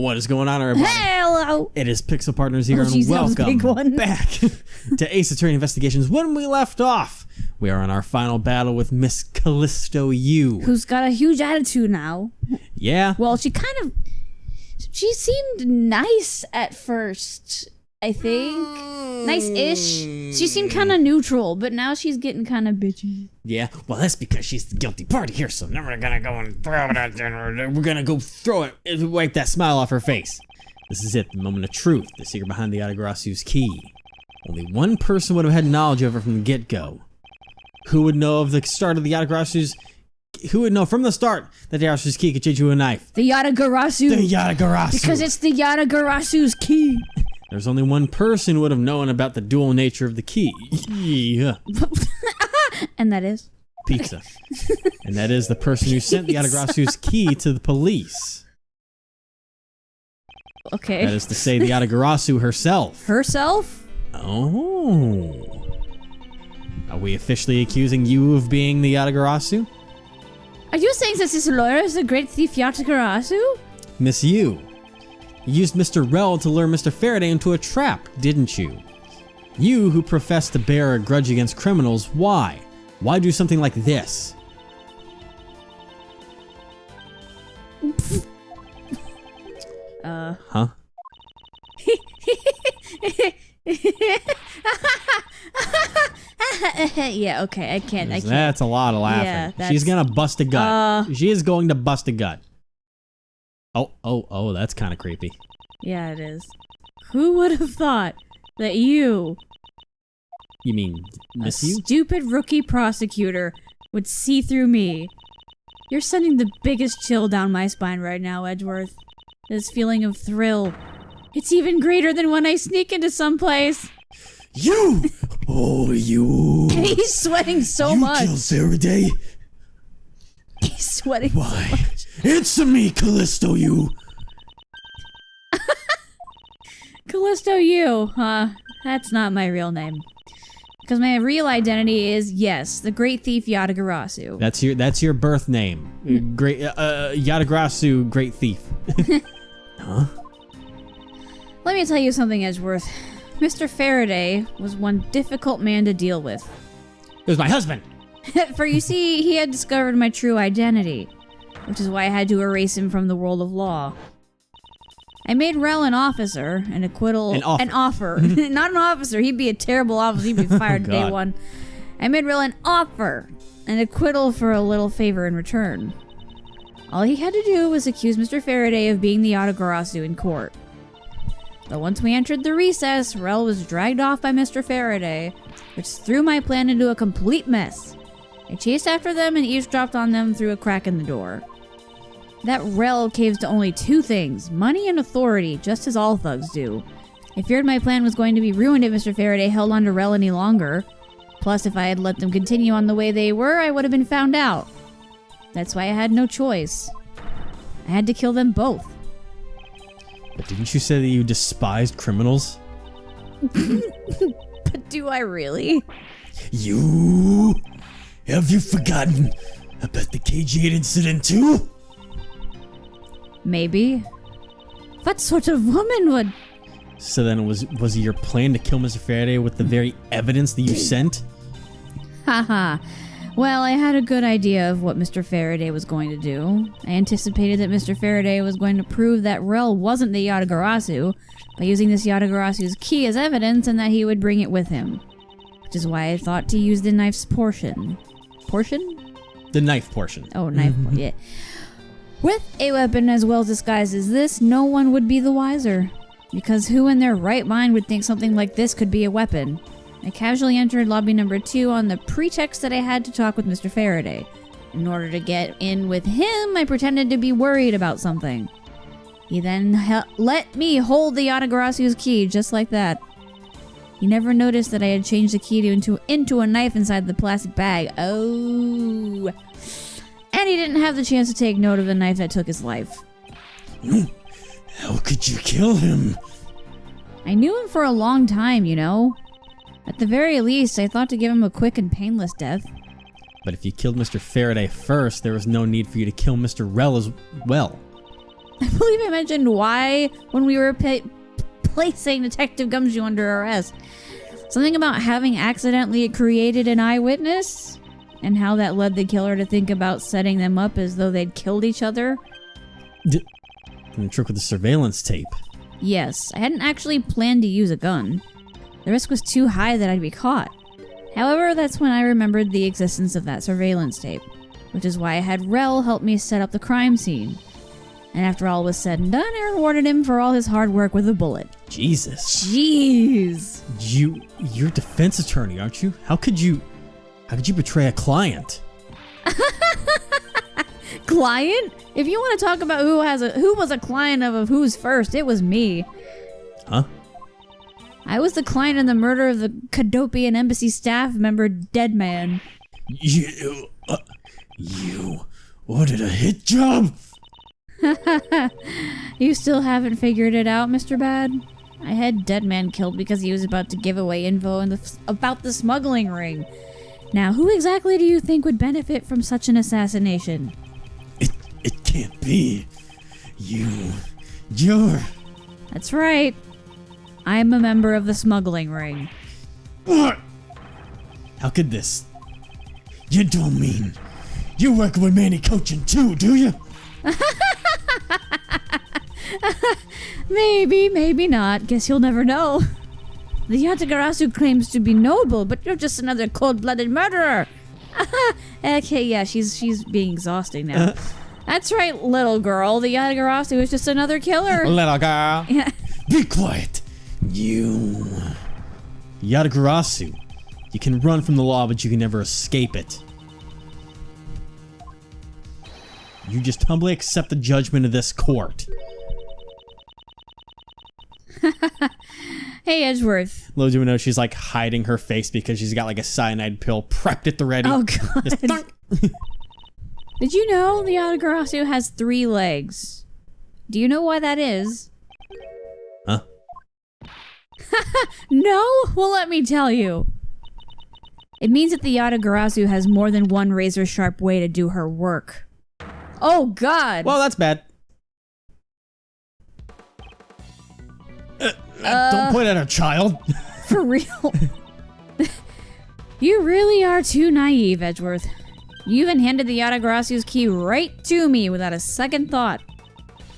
What is going on, everybody? Hello! It is Pixel Partners here, and welcome back to Ace Attorney Investigations. When we left off, we are on our final battle with Miss Callisto U. Who's got a huge attitude now. Yeah? Well, she seemed nice at first, I think. Nice-ish. She seemed kind of neutral, but now she's getting kind of bitchy. Yeah? Well, that's because she's the guilty party here, so now we're gonna go and throw it at her. We're gonna go throw it and wipe that smile off her face. This is it, the moment of truth, the secret behind the YATAGARASU's key. Only one person would have had knowledge of it from the get-go. Who would know of the start of the YATAGARASU's... Who would know from the start that the YATAGARASU's key could change you a knife? The YATAGARASU! The YATAGARASU! Because it's the YATAGARASU's key! There's only one person who would have known about the dual nature of the key. Yeah. And that is? Pizza. And that is the person who sent the YATAGARASU's key to the police. Okay. That is to say, the YATAGARASU herself. Herself? Oh. Are we officially accusing you of being the YATAGARASU? Are you saying that this lawyer is a great thief YATAGARASU? Miss you. You used Mr. Rel to lure Mr. Faraday into a trap, didn't you? You who profess to bear a grudge against criminals, why? Why do something like this? Huh? Yeah, okay, I can't. That's a lot of laughing. Yeah, she's gonna bust a gut. She is going to bust a gut. Oh, that's kind of creepy. Yeah, it is. Who would have thought that you... You mean Miss you? Stupid rookie prosecutor would see through me. You're sending the biggest chill down my spine right now, Edgeworth. This feeling of thrill. It's even greater than when I sneak into someplace. You! Oh, you! He's sweating so much. You killed Faraday? He's sweating Why? so much. It's me, Callisto U! Callisto U, huh? That's not my real name. Because my real identity is, yes, the great thief YATAGARASU. That's your birth name. Great YATAGARASU, great thief. Huh? Let me tell you something, Edgeworth. Mr. Faraday was one difficult man to deal with. It was my husband! For you see, he had discovered my true identity, which is why I had to erase him from the world of law. I made Rel an officer, an acquittal, an offer. Not an officer, he'd be a terrible officer, he'd be fired day one. I made Rel an offer, an acquittal for a little favor in return. All he had to do was accuse Mr. Faraday of being the YATAGARASU in court. But once we entered the recess, Rel was dragged off by Mr. Faraday, which threw my plan into a complete mess. I chased after them and eavesdropped on them through a crack in the door. That Rel caves to only two things, money and authority, just as all thugs do. I feared my plan was going to be ruined if Mr. Faraday held on to Rel any longer. Plus, if I had let them continue on the way they were, I would have been found out. That's why I had no choice. I had to kill them both. But didn't you say that you despised criminals? But do I really? You... Have you forgotten about the KG8 incident too? Maybe. What sort of woman would... So then was it your plan to kill Mr. Faraday with the very evidence that you sent? Haha. Well, I had a good idea of what Mr. Faraday was going to do. I anticipated that Mr. Faraday was going to prove that Rel wasn't the YATAGARASU by using this YATAGARASU's key as evidence and that he would bring it with him. Which is why I thought to use the knife's portion. Portion? The knife portion. Oh, knife portion, yeah. With a weapon as well disguised as this, no one would be the wiser. Because who in their right mind would think something like this could be a weapon? I casually entered lobby number 2 on the pretext that I had to talk with Mr. Faraday. In order to get in with him, I pretended to be worried about something. He then let me hold the YATAGARASU's key just like that. He never noticed that I had changed the key into a knife inside the plastic bag. Oh. And he didn't have the chance to take note of the knife that took his life. How could you kill him? I knew him for a long time, you know. At the very least, I thought to give him a quick and painless death. But if you killed Mr. Faraday first, there was no need for you to kill Mr. Rel as well. I believe I mentioned why when we were placing Detective Gumshoe under arrest. Something about having accidentally created an eyewitness, and how that led the killer to think about setting them up as though they'd killed each other. And the trick with the surveillance tape. Yes, I hadn't actually planned to use a gun. The risk was too high that I'd be caught. However, that's when I remembered the existence of that surveillance tape, which is why I had Rel help me set up the crime scene. And after all was said and done, I rewarded him for all his hard work with a bullet. Jesus. Jeez. You're a defense attorney, aren't you? How could you betray a client? Client? If you want to talk about who was a client of who's first, it was me. Huh? I was the client in the murder of the Cadopian embassy staff member Deadman. You ordered a hit job? You still haven't figured it out, Mr. Bad? I had Deadman killed because he was about to give away info about the smuggling ring. Now, who exactly do you think would benefit from such an assassination? It can't be. You're... That's right. I'm a member of the smuggling ring. What? How could this... You don't mean... You're working with Manny Coaching too, do you? Maybe, maybe not. Guess you'll never know. The YATAGARASU claims to be noble, but you're just another cold-blooded murderer. Okay, yeah, she's being exhausting now. That's right, little girl. The YATAGARASU is just another killer. Little girl. Yeah. Be quiet. YATAGARASU. You can run from the law, but you can never escape it. You just humbly accept the judgment of this court. Hey, Edgeworth. Little do we know she's like hiding her face because she's got like a cyanide pill prepped at the ready. Oh, God. Did you know the YATAGARASU has 3 legs? Do you know why that is? Huh? No? Well, let me tell you. It means that the YATAGARASU has more than one razor-sharp way to do her work. Oh, God! Well, that's bad. Don't point at a child. For real? You really are too naive, Edgeworth. You even handed the YATAGARASU's key right to me without a second thought.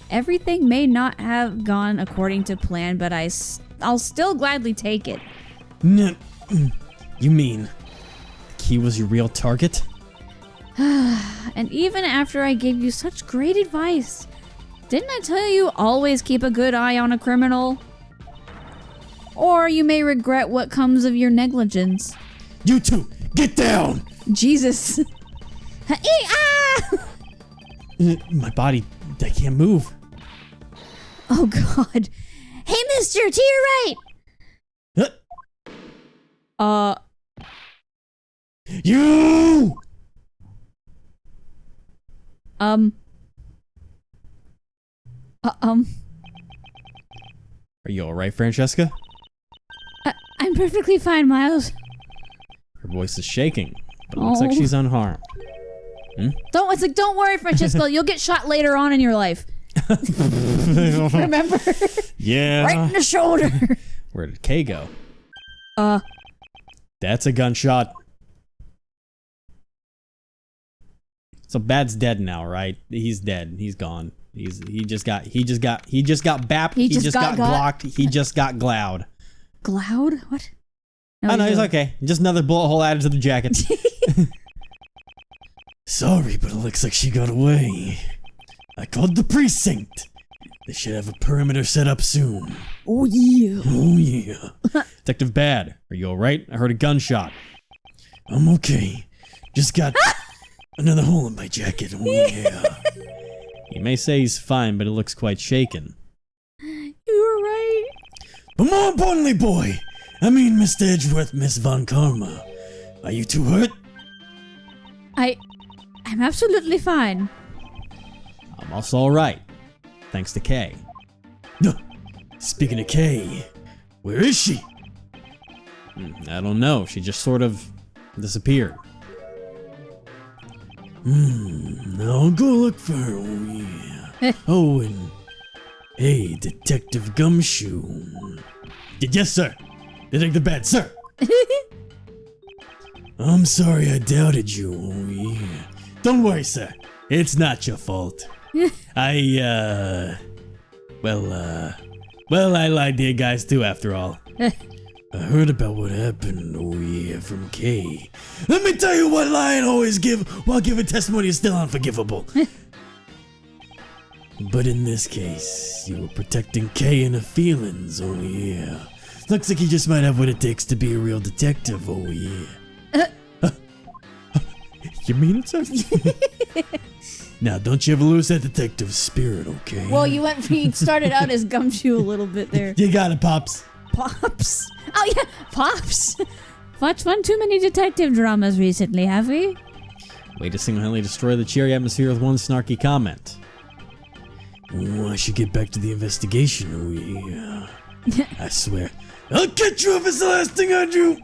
Everything may not have gone according to plan, but I'll still gladly take it. No, you mean the key was your real target? And even after I gave you such great advice, didn't I tell you always keep a good eye on a criminal? Or you may regret what comes of your negligence. You two, get down! Jesus. My body, I can't move. Oh, God. Hey, mister, to your right! You! Are you alright, Francesca? I'm perfectly fine, Miles. Her voice is shaking, but it looks like she's unharmed. Don't worry, Francesco. You'll get shot later on in your life. Remember? Yeah. Right in the shoulder. Where did Kay go? That's a gunshot. So Bad's dead now, right? He's dead. He's gone. He just got bapped. He just got glocked. He just got glowed. Glowed? What? No, he's okay. Just another bullet hole added to the jacket. Sorry, but it looks like she got away. I called the precinct. They should have a perimeter set up soon. Oh, yeah. Oh, yeah. Detective Bad, are you alright? I heard a gunshot. I'm okay. Just got another hole in my jacket. Oh, yeah. You may say he's fine, but it looks quite shaken. You were right. But more importantly, boy, I mean Mr. Edgeworth, Miss Von Karma. Are you too hurt? I'm absolutely fine. I'm also alright. Thanks to Kay. Speaking of Kay, where is she? I don't know. She just sort of disappeared. Now I'll go look for her. Oh, yeah. Oh, and hey, Detective Gumshoe. Yes, sir. Detective Bad, sir. I'm sorry I doubted you. Oh, yeah. Don't worry, sir. It's not your fault. I lied to you guys too, after all. I heard about what happened, oh yeah, from Kay. Let me tell you what lying always give while giving testimony is still unforgivable. But in this case, you were protecting Kay and her feelings, oh yeah. Looks like you just might have what it takes to be a real detective, oh yeah. You mean it, sir? Now, don't you ever lose that detective spirit, okay? Well, you started out as Gumshoe a little bit there. You got it, Pops. Pops? Oh yeah, Pops! Watched one too many detective dramas recently, have we? Way to single-handedly destroy the cheery atmosphere with one snarky comment. Oh, I should get back to the investigation, oh yeah. I swear, I'll catch you if it's the last thing I do!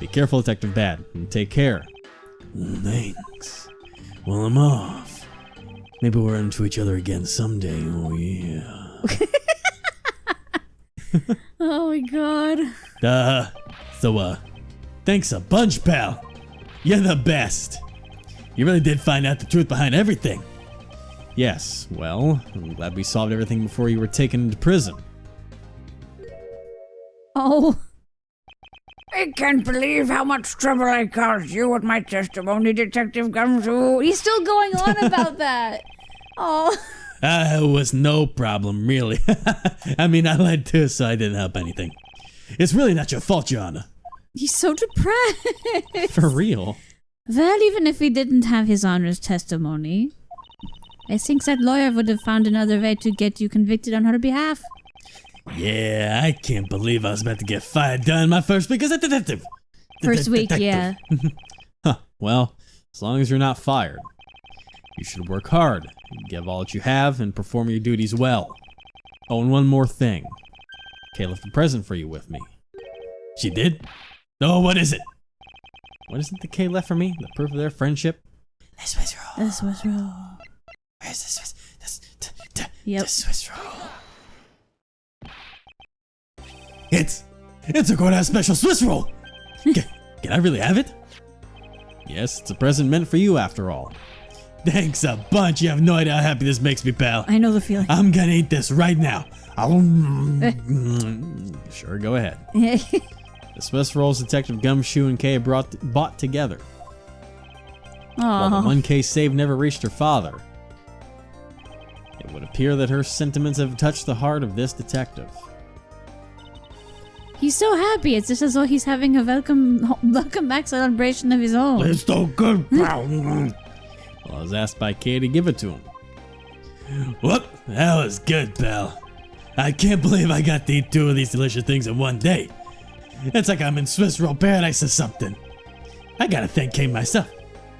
Be careful, Detective Bad, and take care. Thanks. Well, I'm off. Maybe we'll run into each other again someday, oh yeah. Oh my god. Thanks a bunch, pal. You're the best. You really did find out the truth behind everything. Yes, well, I'm glad we solved everything before you were taken into prison. Oh. I can't believe how much trouble I caused you with my testimony, Detective Gumshoe. He's still going on about that. Oh. It was no problem, really. I mean, I lied too, so I didn't help anything. It's really not your fault, Your Honor. He's so depressed. For real. Well, even if he didn't have His Honor's testimony, I think that lawyer would have found another way to get you convicted on her behalf. Yeah, I can't believe I was about to get fired during my first week as a detective. First week, detective. yeah. Huh, well, as long as you're not fired. You should work hard, give all that you have, and perform your duties well. Oh, and one more thing. Kay left a present for you with me. She did? Oh, what is it? What is it that Kay left for me? The proof of their friendship? The Swiss roll. The Swiss roll. Where's the Swiss? Yep. The Swiss roll. It's a courthouse special Swiss roll. Can I really have it? Yes, it's a present meant for you after all. Thanks a bunch. You have no idea how happy this makes me, pal. I know the feeling. I'm gonna eat this right now. Sure, go ahead. The Swiss rolls Detective Gumshoe and Kay bought together. While the 1K saved never reached her father, it would appear that her sentiments have touched the heart of this detective. He's so happy. It's just as though he's having a welcome back celebration of his own. It's so good, pal. Well, I was asked by Kay to give it to him. Whoop, that was good, pal. I can't believe I got to eat 2 of these delicious things in one day. It's like I'm in Swiss roll paradise or something. I gotta thank Kay myself.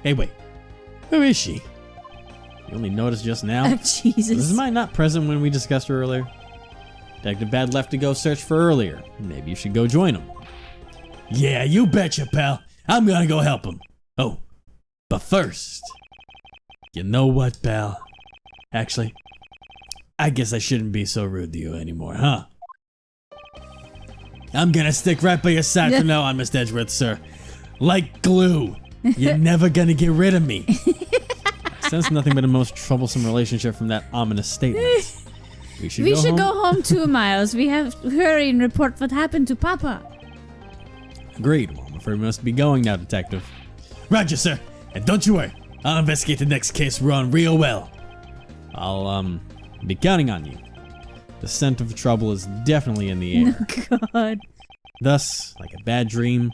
Hey, wait. Where is she? You only noticed just now? Jesus. Was mine not present when we discussed her earlier? Detective Bad left to go search for earlier. Maybe you should go join him. Yeah, you betcha, pal. I'm gonna go help him. Oh, but first... You know what, pal? Actually, I guess I shouldn't be so rude to you anymore, huh? I'm gonna stick right by your side from now on, Mr. Edgeworth, sir. Like glue. You're never gonna get rid of me. I sense nothing but a most troublesome relationship from that ominous statement. We should go home 2 miles. We have to hurry and report what happened to Papa. Agreed. Well, I'm afraid we must be going now, Detective. Roger, sir. And don't you worry. I'll investigate the next case we're on real well. I'll, be counting on you. The scent of trouble is definitely in the air. Oh, God. Thus, like a bad dream,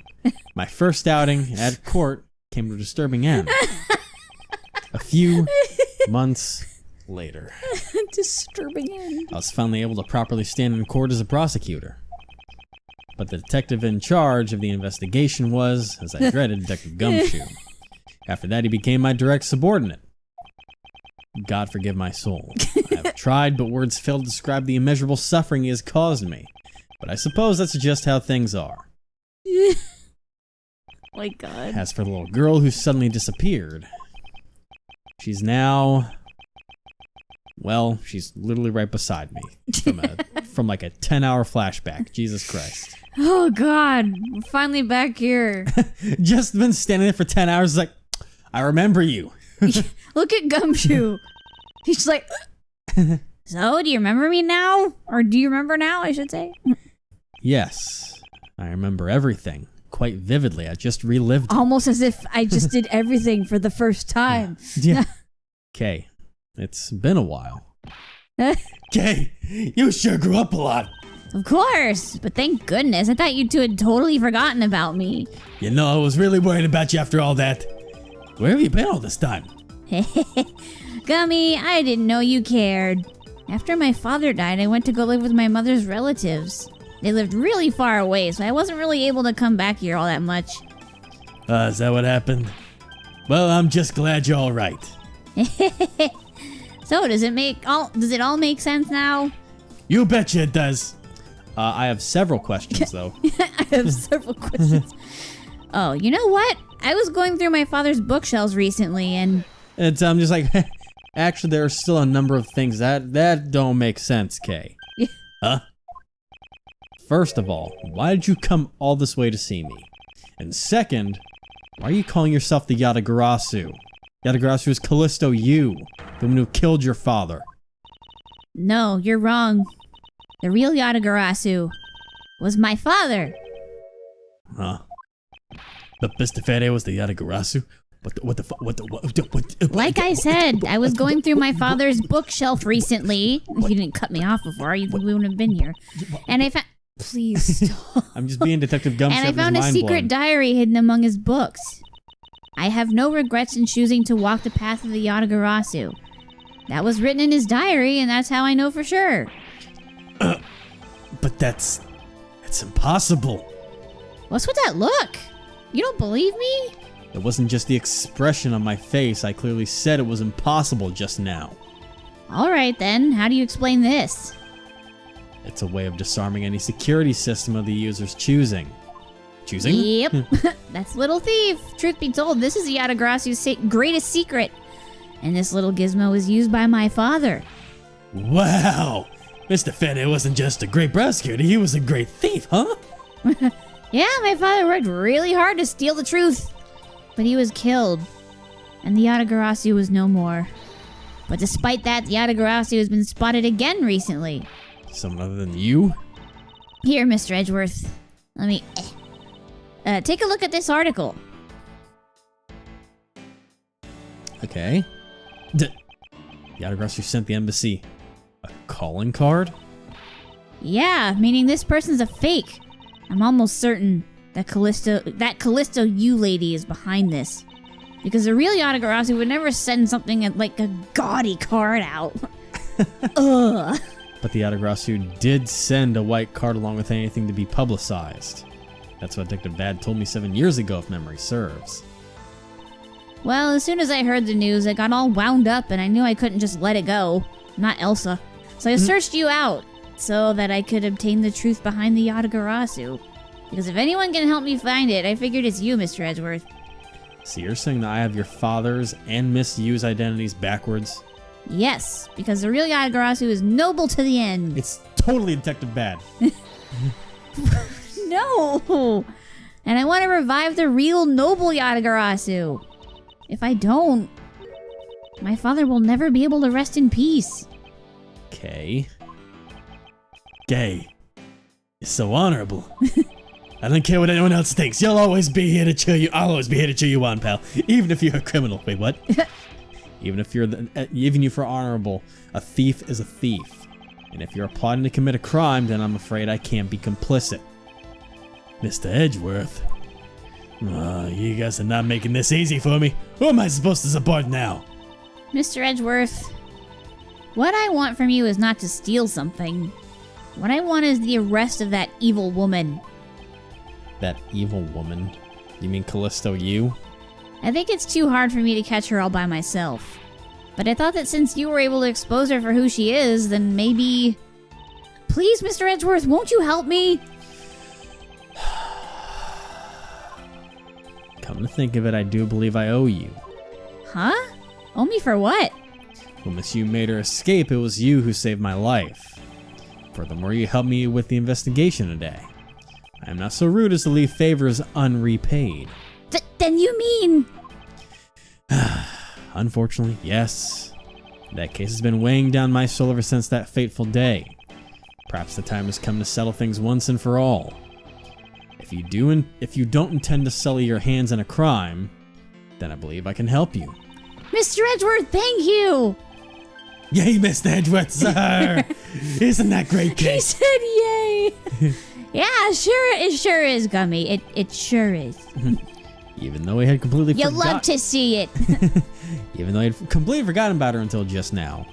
my first outing at court came to a disturbing end. A few months later. Disturbing end. I was finally able to properly stand in court as a prosecutor. But the detective in charge of the investigation was, as I dreaded, Detective Gumshoe. After that, he became my direct subordinate. God forgive my soul. I have tried, but words fail to describe the immeasurable suffering he has caused me. But I suppose that's just how things are. my god. As for the little girl who suddenly disappeared, she's now... Well, she's literally right beside me from like a 10-hour flashback. Jesus Christ. Oh god, we're finally back here. Just been standing there for 10 hours like, I remember you. Look at Gumshoe. He's like, so do you remember me now? Or do you remember now, I should say? Yes, I remember everything quite vividly. I just relived it. Almost as if I just did everything for the first time. Yeah. Okay, it's been a while. Okay, you sure grew up a lot. Of course, but thank goodness. I thought you two had totally forgotten about me. You know, I was really worried about you after all that. Where have you been all this time? Gummy, I didn't know you cared. After my father died, I went to go live with my mother's relatives. They lived really far away, so I wasn't really able to come back here all that much. Is that what happened? Well, I'm just glad you're all right. So, does it all make sense now? You betcha it does. I have several questions, though. I have several questions. Oh, you know what? I was going through my father's bookshelves recently, and I'm just like, actually, there are still a number of things that don't make sense, Kay. Huh? First of all, why did you come all this way to see me? And second, why are you calling yourself the YATAGARASU? YATAGARASU is Callisto you, the one who killed your father. No, you're wrong. The real YATAGARASU was my father. Huh? But Mr. Fede was the YATAGARASU? What? Like I said, I was going through my father's bookshelf recently. If you didn't cut me off before, you think we wouldn't have been here. And I found... Please stop. I'm just being Detective Gumshoe. And I found a secret diary hidden among his books. I have no regrets in choosing to walk the path of the YATAGARASU. That was written in his diary, and that's how I know for sure. But that's impossible. What's with that look? You don't believe me? It wasn't just the expression on my face. I clearly said it was impossible just now. All right, then. How do you explain this? It's a way of disarming any security system of the user's choosing. Choosing? Yep. That's Little Thief. Truth be told, this is the YATAGARASU's greatest secret. And this little gizmo was used by my father. Wow! Mr. Fede wasn't just a great prosecutor, he was a great thief, huh? Yeah, my father worked really hard to steal the truth. But he was killed. And the YATAGARASU was no more. But despite that, the YATAGARASU has been spotted again recently. Someone other than you? Here, Mr. Edgeworth. Let me... take a look at this article. Okay. YATAGARASU sent the embassy a calling card? Yeah, meaning this person's a fake. I'm almost certain that Callisto you lady is behind this. Because the real YATAGARASU would never send something like a gaudy card out. Ugh. But the YATAGARASU did send a white card along with anything to be publicized. That's what Detective Dad told me 7 years ago, if memory serves. Well, as soon as I heard the news, I got all wound up and I knew I couldn't just let it go. Not Elsa. So I searched you out, so that I could obtain the truth behind the YATAGARASU. Because if anyone can help me find it, I figured it's you, Mr. Edgeworth. So you're saying that I have your father's and Miss Yu's identities backwards? Yes, because the real YATAGARASU is noble to the end. It's totally Detective Bad. No! And I want to revive the real noble YATAGARASU. If I don't, my father will never be able to rest in peace. Okay. Gay. You're so honorable. I don't care what anyone else thinks. You'll always be here to cheer you. I'll always be here to cheer you on, pal. Even if you're a criminal. Wait, what? Even if you're honorable, a thief is a thief. And if you're plotting to commit a crime, then I'm afraid I can't be complicit. Mr. Edgeworth. You guys are not making this easy for me. Who am I supposed to support now? Mr. Edgeworth, what I want from you is not to steal something. What I want is the arrest of that evil woman. That evil woman? You mean Callisto you? I think it's too hard for me to catch her all by myself. But I thought that since you were able to expose her for who she is, then maybe... Please, Mr. Edgeworth, won't you help me? Come to think of it, I do believe I owe you. Huh? Owe me for what? When Miss Yu made her escape, it was you who saved my life. Furthermore, you helped me with the investigation today. I am not so rude as to leave favors unrepaid. Then you mean... Unfortunately, yes. That case has been weighing down my soul ever since that fateful day. Perhaps the time has come to settle things once and for all. If you don't intend to sully your hands in a crime, then I believe I can help you. Mr. Edgeworth, thank you! Yay, Mr. Edgeworth, sir! Isn't that great, kid? He said yay! Yeah, sure, it sure is, Gummy. It sure is. Even though he had completely You'll love to see it. Even though he had completely forgotten about her until just now.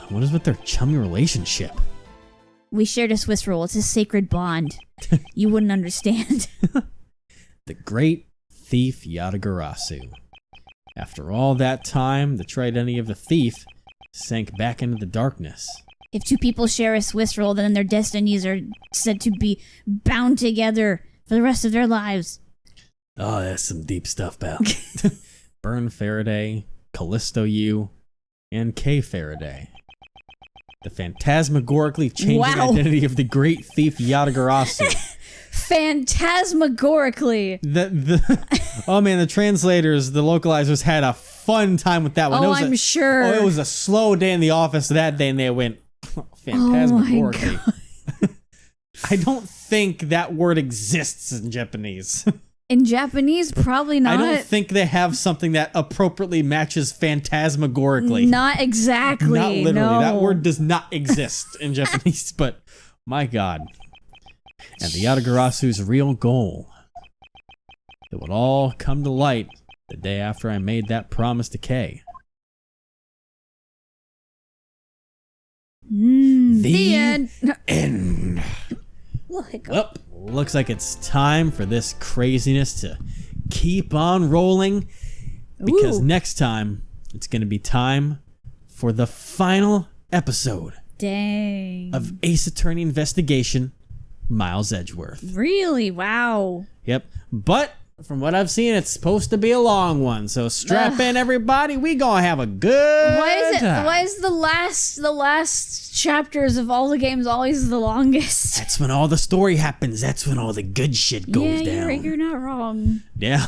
What is with their chummy relationship? We shared a Swiss roll. It's a sacred bond. You wouldn't understand. The great thief Yatagarasu. After all that time, the true identity of the thief sank back into the darkness. If two people share a Swiss roll, then their destinies are said to be bound together for the rest of their lives. Oh, that's some deep stuff, pal. Burn Faraday, Callisto U, and Kay Faraday. The phantasmagorically changing identity of the great thief Yatagarasu. Phantasmagorically. Oh man, the translators, the localizers had a fun time with that one. Oh, I'm sure. Oh, it was a slow day in the office that day, and they went phantasmagorically. Oh my God. I don't think that word exists in Japanese. In Japanese, probably not. I don't think they have something that appropriately matches phantasmagorically. Not exactly. Not literally. No. That word does not exist in Japanese, but my God. And the Yatagarasu's real goal. It would all come to light the day after I made that promise to Kay. The end. End. Well, looks like it's time for this craziness to keep on rolling. Because next time, it's going to be time for the final episode. Dang. Of Ace Attorney Investigation, Miles Edgeworth. Really? Wow. Yep. But from what I've seen, it's supposed to be a long one. So strap in, everybody. We gonna have a good time. Why is the last chapters of all the games always the longest? That's when all the story happens. That's when all the good shit goes down. You're not wrong. Yeah.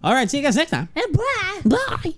All right. See you guys next time. Bye. Bye.